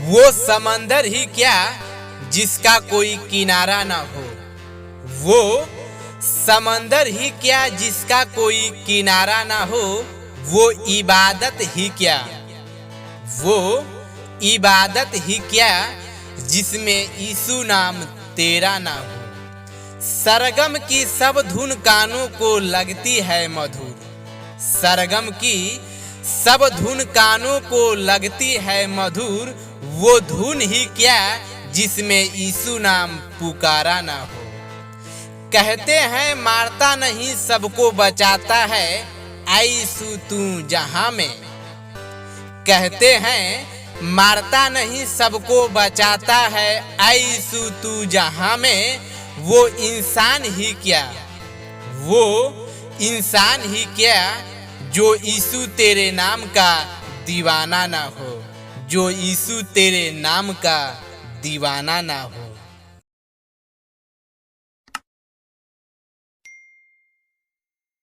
वो समंदर ही क्या जिसका कोई किनारा ना हो। वो समंदर ही क्या जिसका कोई किनारा ना हो। वो इबादत ही क्या, वो इबादत ही क्या जिसमें यीशु नाम तेरा ना हो। सरगम की सब धुन कानों को लगती है मधुर। सरगम की सब धुन कानों को लगती है मधुर। वो धुन ही क्या जिसमें यीशु नाम पुकारा ना हो। कहते हैं मारता नहीं सबको बचाता है, ऐ यीशु तू जहां में। कहते हैं मारता नहीं सबको बचाता है, ऐ यीशु तू जहां में। वो इंसान ही क्या, वो इंसान ही क्या जो यीशु तेरे नाम का दीवाना ना हो। जो यीशु तेरे नाम का दीवाना ना हो।